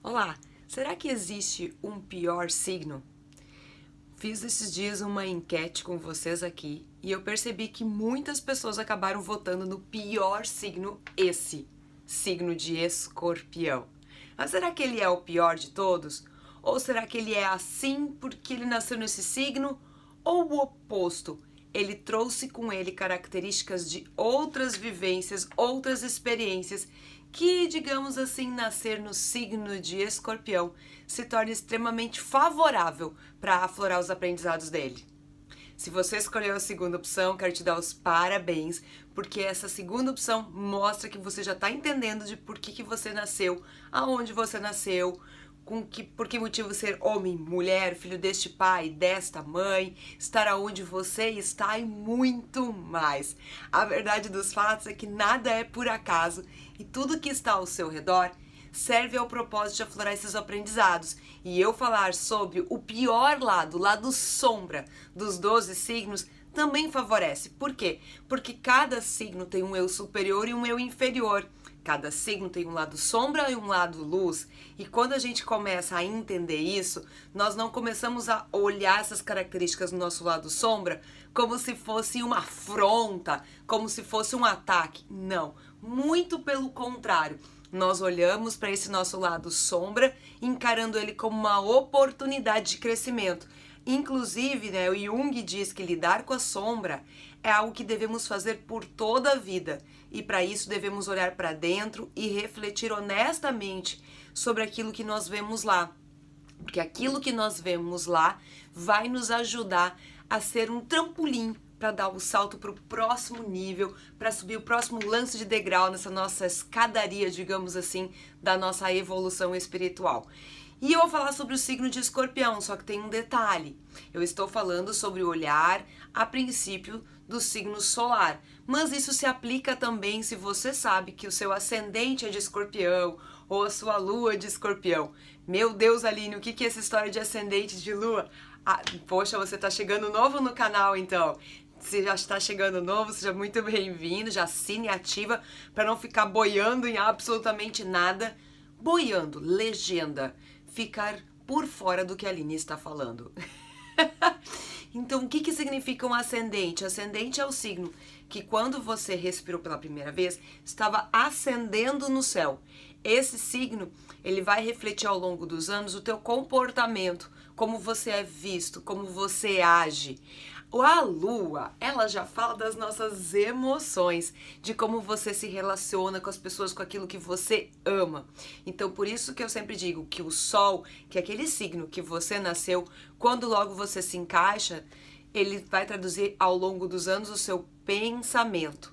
Olá, será que existe um pior signo? Fiz esses dias uma enquete com vocês aqui e eu percebi que muitas pessoas acabaram votando no pior signo, esse signo de Escorpião. Mas será que ele é o pior de todos? Ou será que ele é assim porque ele nasceu nesse signo? Ou o oposto? Ele trouxe com ele características de outras vivências, outras experiências que, digamos assim, nascer no signo de Escorpião se torna extremamente favorável para aflorar os aprendizados dele. Se você escolheu a segunda opção, quero te dar os parabéns, porque essa segunda opção mostra que você já está entendendo de por que você nasceu, aonde você nasceu, por que motivo ser homem, mulher, filho deste pai, desta mãe, estar aonde você está e muito mais. A verdade dos fatos é que nada é por acaso e tudo que está ao seu redor serve ao propósito de aflorar esses aprendizados. E eu falar sobre o pior lado, o lado sombra dos 12 signos, também favorece. Por quê? Porque cada signo tem um eu superior e um eu inferior. Cada signo tem um lado sombra e um lado luz. E quando a gente começa a entender isso, nós não começamos a olhar essas características do nosso lado sombra como se fosse uma afronta, como se fosse um ataque. Não, muito pelo contrário. Nós olhamos para esse nosso lado sombra, encarando ele como uma oportunidade de crescimento. Inclusive, né, o Jung diz que lidar com a sombra é algo que devemos fazer por toda a vida. E para isso devemos olhar para dentro e refletir honestamente sobre aquilo que nós vemos lá. Porque aquilo que nós vemos lá vai nos ajudar a ser um trampolim para dar o salto para o próximo nível, para subir o próximo lance de degrau nessa nossa escadaria, digamos assim, da nossa evolução espiritual. E eu vou falar sobre o signo de Escorpião, só que tem um detalhe. Eu estou falando sobre o olhar a princípio do signo solar, mas isso se aplica também se você sabe que o seu ascendente é de Escorpião ou a sua lua é de Escorpião. Meu Deus, Aline, o que é essa história de ascendente de lua? Ah, poxa, você está chegando novo no canal, então. Se já está chegando novo, seja muito bem-vindo, já assine e ativa para não ficar boiando em absolutamente nada. Boiando, legenda, ficar por fora do que a Aline está falando. Então, o que significa um ascendente? Ascendente é o signo que quando você respirou pela primeira vez, estava ascendendo no céu. Esse signo, ele vai refletir ao longo dos anos o teu comportamento, como você é visto, como você age. A lua, ela já fala das nossas emoções, de como você se relaciona com as pessoas, com aquilo que você ama. Então, por isso que eu sempre digo que o sol, que é aquele signo que você nasceu, quando logo você se encaixa, ele vai traduzir ao longo dos anos o seu pensamento.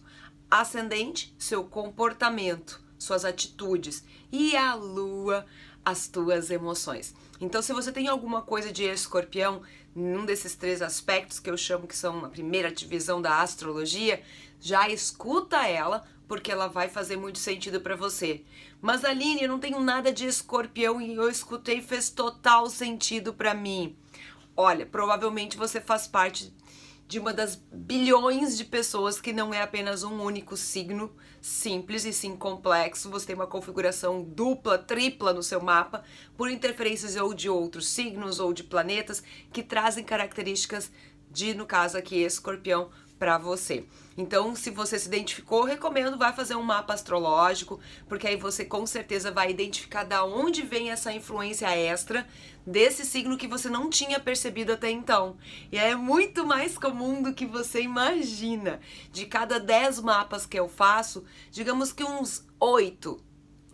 Ascendente, seu comportamento, suas atitudes. E a lua, as tuas emoções. Então, se você tem alguma coisa de Escorpião, num desses três aspectos que eu chamo que são a primeira divisão da astrologia, já escuta ela, porque ela vai fazer muito sentido para você. Mas Aline, eu não tenho nada de Escorpião e eu escutei e fez total sentido para mim. Olha, provavelmente você faz parte de uma das bilhões de pessoas que não é apenas um único signo simples e sim complexo. Você tem uma configuração dupla, tripla no seu mapa, por interferências ou de outros signos ou de planetas que trazem características de, no caso aqui, Escorpião para você. Então, se você se identificou, recomendo, vai fazer um mapa astrológico, porque aí você com certeza vai identificar da onde vem essa influência extra desse signo que você não tinha percebido até então. E é muito mais comum do que você imagina. De cada 10 mapas que eu faço, digamos que uns 8,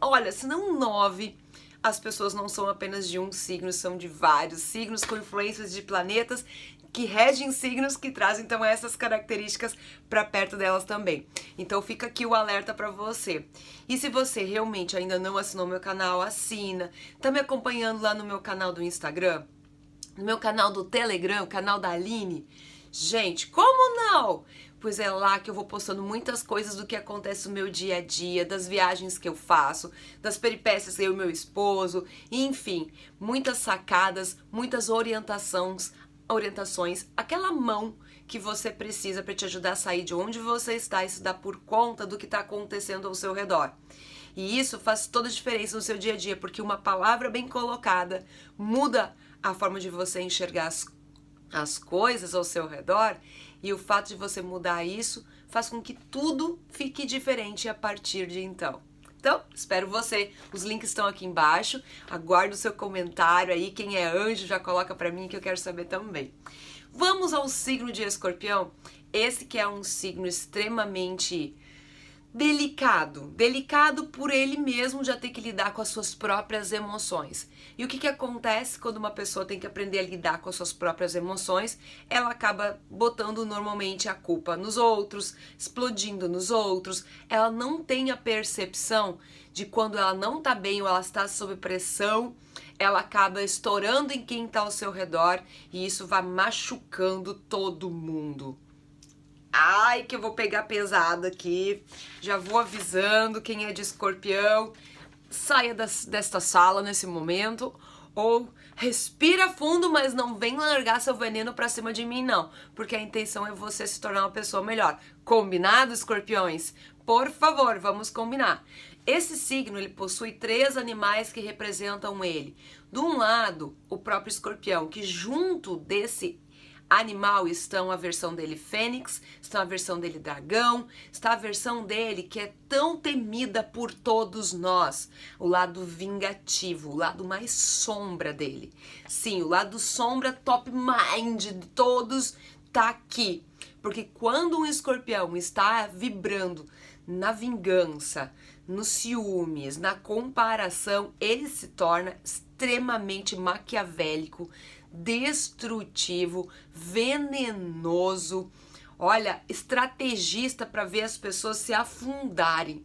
olha, se não 9, as pessoas não são apenas de um signo, são de vários signos com influências de planetas que regem signos que trazem então essas características para perto delas também. Então fica aqui o alerta para você. E se você realmente ainda não assinou meu canal, assina. Tá me acompanhando lá no meu canal do Instagram, no meu canal do Telegram, canal da Aline? Gente, como não? Pois é lá que eu vou postando muitas coisas do que acontece no meu dia a dia, das viagens que eu faço, das peripécias que eu e meu esposo, enfim, muitas sacadas, muitas orientações, aquela mão que você precisa para te ajudar a sair de onde você está e se dar por conta do que está acontecendo ao seu redor. E isso faz toda a diferença no seu dia a dia, porque uma palavra bem colocada muda a forma de você enxergar as coisas ao seu redor, e o fato de você mudar isso faz com que tudo fique diferente a partir de então. Então, espero você. Os links estão aqui embaixo. Aguardo o seu comentário aí. Quem é anjo já coloca pra mim que eu quero saber também. Vamos ao signo de Escorpião. Esse que é um signo extremamente delicado. Delicado por ele mesmo já ter que lidar com as suas próprias emoções. E o que acontece quando uma pessoa tem que aprender a lidar com as suas próprias emoções? Ela acaba botando normalmente a culpa nos outros, explodindo nos outros. Ela não tem a percepção de quando ela não tá bem ou ela está sob pressão, ela acaba estourando em quem tá ao seu redor e isso vai machucando todo mundo. Ai, que eu vou pegar pesado aqui. Já vou avisando quem é de Escorpião. Saia desta sala nesse momento. Ou respira fundo, mas não vem largar seu veneno pra cima de mim, não. Porque a intenção é você se tornar uma pessoa melhor. Combinado, Escorpiões? Por favor, vamos combinar. Esse signo, ele possui 3 animais que representam ele. De um lado, o próprio Escorpião, que junto desse animal estão a versão dele fênix, está a versão dele dragão, está a versão dele que é tão temida por todos nós, o lado vingativo, o lado mais sombra dele. Sim, o lado sombra top mind de todos tá aqui, porque quando um escorpião está vibrando na vingança, nos ciúmes, na comparação, ele se torna extremamente maquiavélico, destrutivo, venenoso, olha, estrategista para ver as pessoas se afundarem.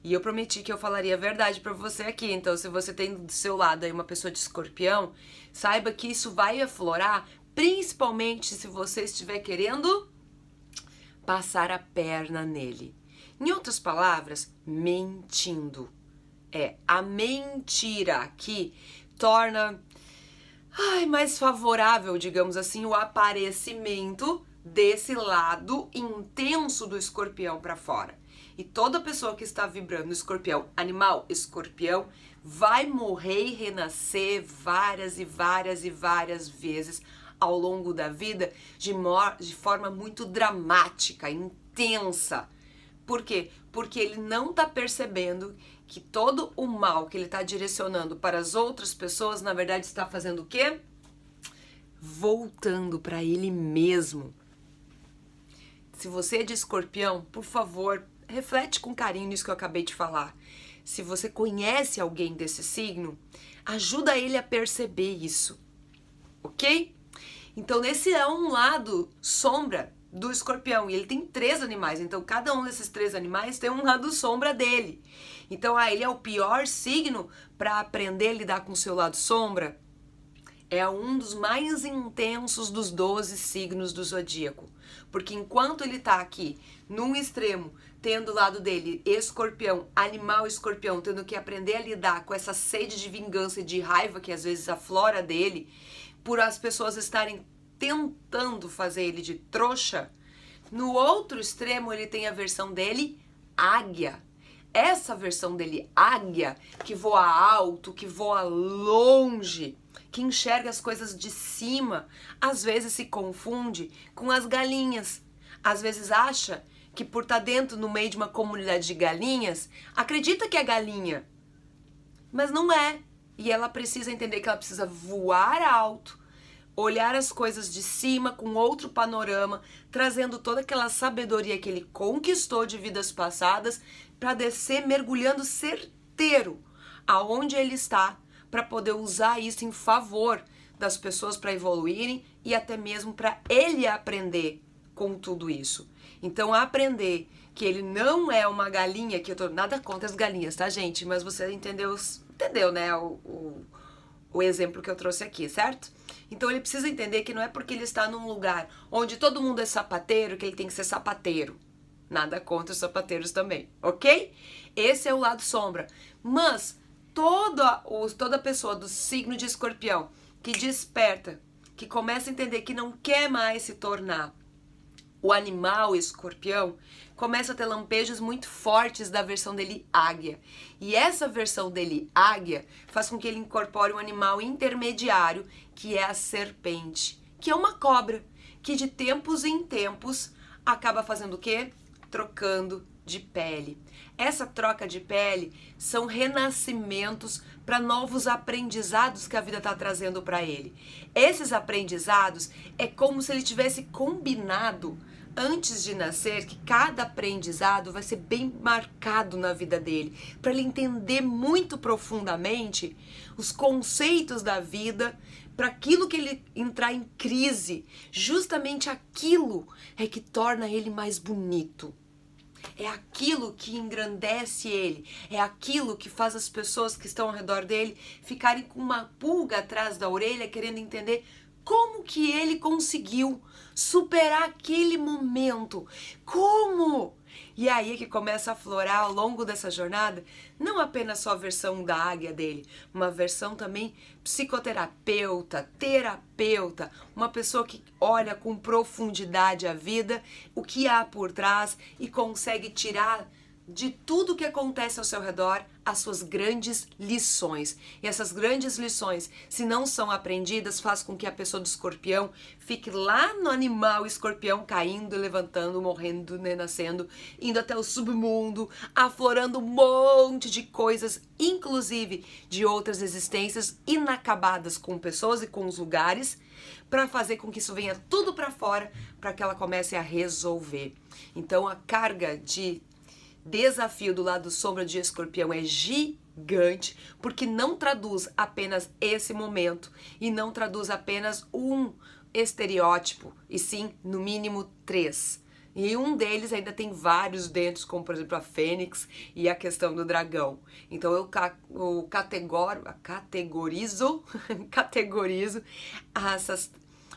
E eu prometi que eu falaria a verdade para você aqui, então se você tem do seu lado aí uma pessoa de Escorpião, saiba que isso vai aflorar, principalmente se você estiver querendo passar a perna nele. Em outras palavras, mentindo. A mentira aqui torna mais favorável, digamos assim, o aparecimento desse lado intenso do Escorpião para fora. E toda pessoa que está vibrando no Escorpião, animal Escorpião, vai morrer e renascer várias e várias e várias vezes ao longo da vida de forma muito dramática, intensa. Por quê? Porque ele não está percebendo que todo o mal que ele está direcionando para as outras pessoas, na verdade, está fazendo o quê? Voltando para ele mesmo. Se você é de Escorpião, por favor, reflete com carinho nisso que eu acabei de falar. Se você conhece alguém desse signo, ajuda ele a perceber isso, ok? Então, esse é um lado sombra do Escorpião, e ele tem 3 animais, então cada um desses 3 animais tem um lado sombra dele. Então, ele é o pior signo para aprender a lidar com o seu lado sombra? É um dos mais intensos dos 12 signos do zodíaco, porque enquanto ele tá aqui, num extremo, tendo o lado dele, Escorpião, animal Escorpião, tendo que aprender a lidar com essa sede de vingança e de raiva que às vezes aflora dele, por as pessoas estarem tentando fazer ele de trouxa, no outro extremo ele tem a versão dele águia. Essa versão dele águia, que voa alto, que voa longe, que enxerga as coisas de cima, às vezes se confunde com as galinhas. Às vezes acha que por estar dentro, no meio de uma comunidade de galinhas, acredita que é galinha, mas não é. E ela precisa entender que ela precisa voar alto, olhar as coisas de cima com outro panorama, trazendo toda aquela sabedoria que ele conquistou de vidas passadas para descer mergulhando certeiro aonde ele está, para poder usar isso em favor das pessoas para evoluírem e até mesmo para ele aprender com tudo isso. Então, aprender que ele não é uma galinha, que eu tô nada contra as galinhas, tá, gente? Mas você entendeu, né, o exemplo que eu trouxe aqui, certo? Então ele precisa entender que não é porque ele está num lugar onde todo mundo é sapateiro que ele tem que ser sapateiro. Nada contra os sapateiros também, ok? Esse é o lado sombra. Mas toda pessoa do signo de Escorpião que desperta, que começa a entender que não quer mais se tornar o animal escorpião começa a ter lampejos muito fortes da versão dele águia. E essa versão dele águia faz com que ele incorpore um animal intermediário, que é a serpente, que é uma cobra, que de tempos em tempos acaba fazendo o quê? Trocando de pele. Essa troca de pele são renascimentos para novos aprendizados que a vida está trazendo para ele. Esses aprendizados é como se ele tivesse combinado antes de nascer que cada aprendizado vai ser bem marcado na vida dele, para ele entender muito profundamente os conceitos da vida, para aquilo que ele entrar em crise, justamente aquilo é que torna ele mais bonito. É aquilo que engrandece ele, é aquilo que faz as pessoas que estão ao redor dele ficarem com uma pulga atrás da orelha, querendo entender como que ele conseguiu superar aquele momento. Como? E aí é que começa a aflorar ao longo dessa jornada, não apenas só a versão da águia dele, uma versão também psicoterapeuta, terapeuta, uma pessoa que olha com profundidade a vida, o que há por trás e consegue tirar de tudo que acontece ao seu redor as suas grandes lições. E essas grandes lições, se não são aprendidas, faz com que a pessoa do escorpião fique lá no animal escorpião, caindo, levantando, morrendo, renascendo, indo até o submundo, aflorando um monte de coisas, inclusive de outras existências inacabadas com pessoas e com os lugares, para fazer com que isso venha tudo para fora, para que ela comece a resolver. Então a carga de desafio do lado sombra de escorpião é gigante, porque não traduz apenas esse momento e não traduz apenas um estereótipo, e sim, no mínimo 3. E um deles ainda tem vários dentro, como por exemplo a fênix e a questão do dragão. Então eu categorizo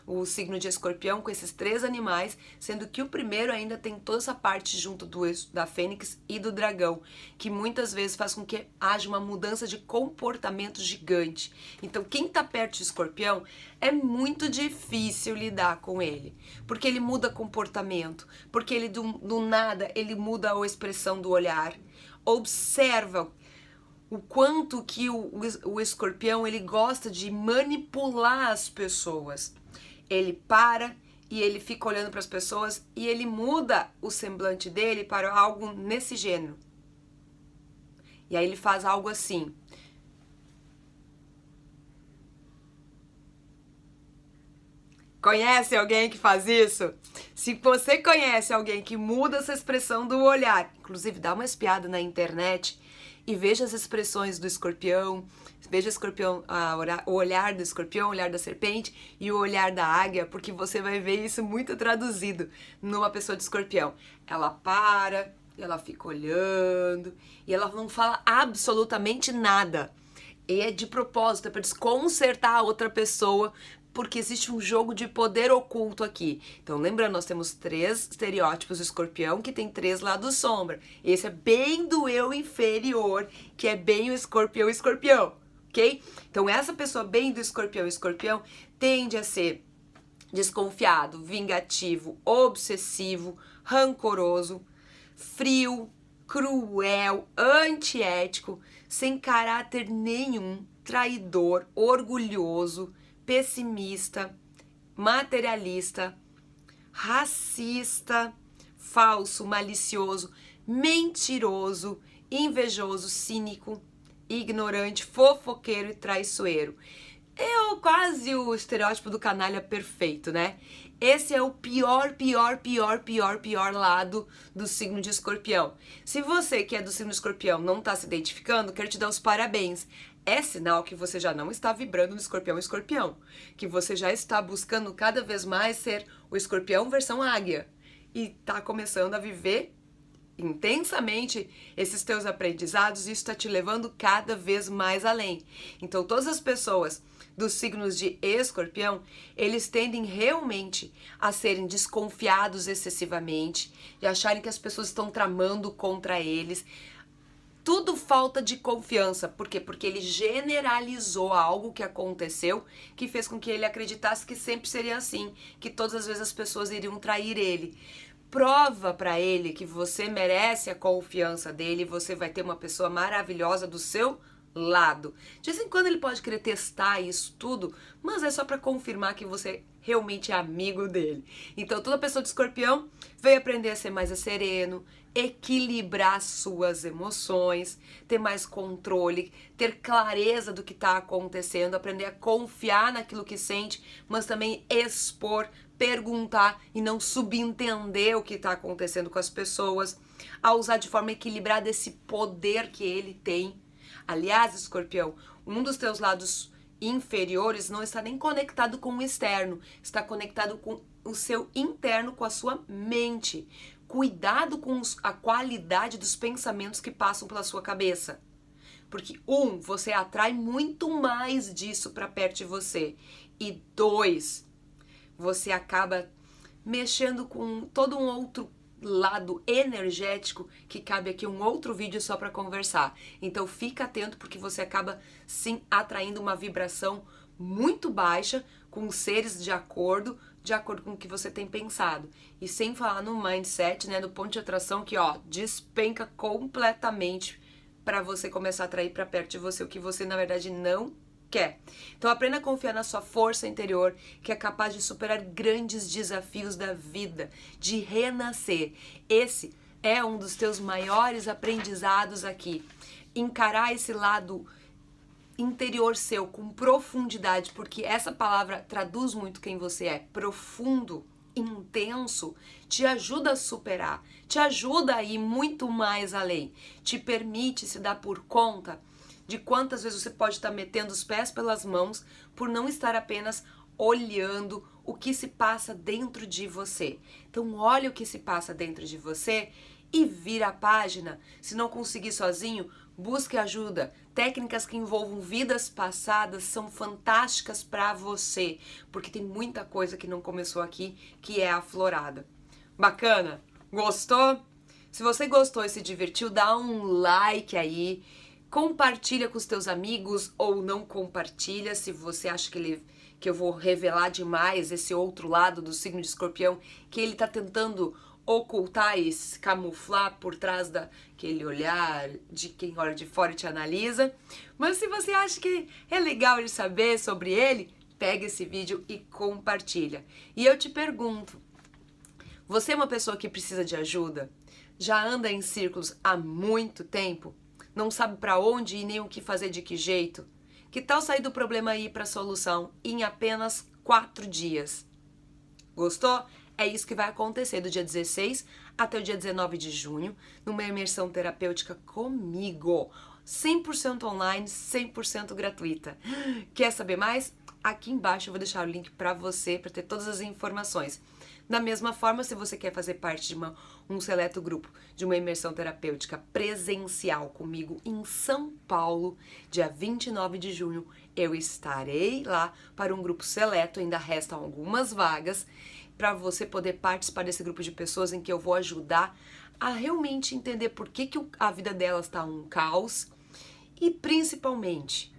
o signo de escorpião com esses 3 animais, sendo que o primeiro ainda tem toda essa parte junto da fênix e do dragão, que muitas vezes faz com que haja uma mudança de comportamento gigante. Então quem está perto de escorpião é muito difícil lidar com ele, porque ele muda comportamento, porque ele do nada ele muda a expressão do olhar. Observa o quanto que o escorpião ele gosta de manipular as pessoas. Ele para e ele fica olhando para as pessoas e ele muda o semblante dele para algo nesse gênero. E aí ele faz algo assim. Conhece alguém que faz isso? Se você conhece alguém que muda essa expressão do olhar, inclusive dá uma espiada na internet e veja as expressões do escorpião, veja o olhar do escorpião, o olhar da serpente e o olhar da águia, porque você vai ver isso muito traduzido numa pessoa de escorpião. Ela para, ela fica olhando e ela não fala absolutamente nada. E é de propósito, é para desconcertar a outra pessoa, porque existe um jogo de poder oculto aqui. Então, lembrando, nós temos 3 estereótipos do escorpião, que tem 3 lados sombra. Esse é bem do eu inferior, que é bem o escorpião, ok? Então, essa pessoa bem do escorpião tende a ser desconfiado, vingativo, obsessivo, rancoroso, frio, cruel, antiético, sem caráter nenhum, traidor, orgulhoso, pessimista, materialista, racista, falso, malicioso, mentiroso, invejoso, cínico, ignorante, fofoqueiro e traiçoeiro. É quase o estereótipo do canalha perfeito, né? Esse é o pior lado do signo de escorpião. Se você que é do signo de escorpião não está se identificando, quero te dar os parabéns. É sinal que você já não está vibrando no escorpião, que você já está buscando cada vez mais ser o escorpião versão águia e está começando a viver intensamente esses teus aprendizados, e isso está te levando cada vez mais além. Então todas as pessoas dos signos de escorpião, eles tendem realmente a serem desconfiados excessivamente e acharem que as pessoas estão tramando contra eles. Tudo falta de confiança. Por quê? Porque ele generalizou algo que aconteceu, que fez com que ele acreditasse que sempre seria assim, que todas as vezes as pessoas iriam trair ele. Prova pra ele que você merece a confiança dele, você vai ter uma pessoa maravilhosa do seu lado. De vez em quando ele pode querer testar isso tudo, mas é só pra confirmar que você realmente é amigo dele. Então toda pessoa de Escorpião veio aprender a ser mais sereno, equilibrar suas emoções, ter mais controle, ter clareza do que está acontecendo, aprender a confiar naquilo que sente, mas também expor, perguntar e não subentender o que está acontecendo com as pessoas, a usar de forma equilibrada esse poder que ele tem. Aliás, Escorpião, um dos teus lados inferiores não está nem conectado com o externo, está conectado com o seu interno, com a sua mente. Cuidado com a qualidade dos pensamentos que passam pela sua cabeça. Porque, você atrai muito mais disso para perto de você. E 2, você acaba mexendo com todo um outro lado energético que cabe aqui um outro vídeo só para conversar. Então fica atento porque você acaba sim atraindo uma vibração muito baixa com seres de acordo com o que você tem pensado. E sem falar no mindset, né, no ponto de atração que, despenca completamente para você começar a atrair para perto de você o que você na verdade não quer. Então aprenda a confiar na sua força interior, que é capaz de superar grandes desafios da vida, de renascer. Esse é um dos teus maiores aprendizados aqui. Encarar esse lado interior seu com profundidade, porque essa palavra traduz muito quem você é, profundo, intenso, te ajuda a superar, te ajuda a ir muito mais além, te permite se dar por conta de quantas vezes você pode estar metendo os pés pelas mãos por não estar apenas olhando o que se passa dentro de você. Então olha o que se passa dentro de você e vira a página. Se não conseguir sozinho, busque ajuda. Técnicas que envolvam vidas passadas são fantásticas para você, porque tem muita coisa que não começou aqui, que é aflorada. Bacana? Gostou? Se você gostou e se divertiu, dá um like aí. Compartilha com os teus amigos ou não compartilha se você acha que eu vou revelar demais esse outro lado do signo de Escorpião, que ele tá tentando ocultar e se camuflar por trás daquele olhar de quem olha de fora e te analisa. Mas se você acha que é legal de saber sobre ele, pega esse vídeo e compartilha. E eu te pergunto, você é uma pessoa que precisa de ajuda? Já anda em círculos há muito tempo? Não sabe para onde ir nem o que fazer de que jeito? Que tal sair do problema e ir para a solução em apenas 4 dias? Gostou? É isso que vai acontecer do dia 16 até o dia 19 de junho, numa imersão terapêutica comigo. 100% online, 100% gratuita. Quer saber mais? Aqui embaixo eu vou deixar o link para você, para ter todas as informações. Da mesma forma, se você quer fazer parte de um seleto grupo de uma imersão terapêutica presencial comigo em São Paulo, dia 29 de junho, eu estarei lá para um grupo seleto, ainda restam algumas vagas, para você poder participar desse grupo de pessoas em que eu vou ajudar a realmente entender por que a vida delas está um caos e, principalmente,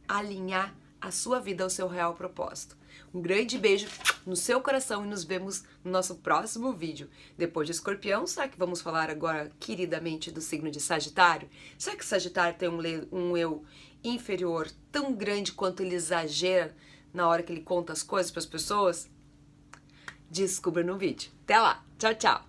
alinhar a sua vida ao seu real propósito. Um grande beijo no seu coração e nos vemos no nosso próximo vídeo. Depois de Escorpião, será que vamos falar agora, queridamente, do signo de Sagitário? Será que Sagitário tem um eu inferior tão grande quanto ele exagera na hora que ele conta as coisas para as pessoas? Descubra no vídeo. Até lá. Tchau, tchau.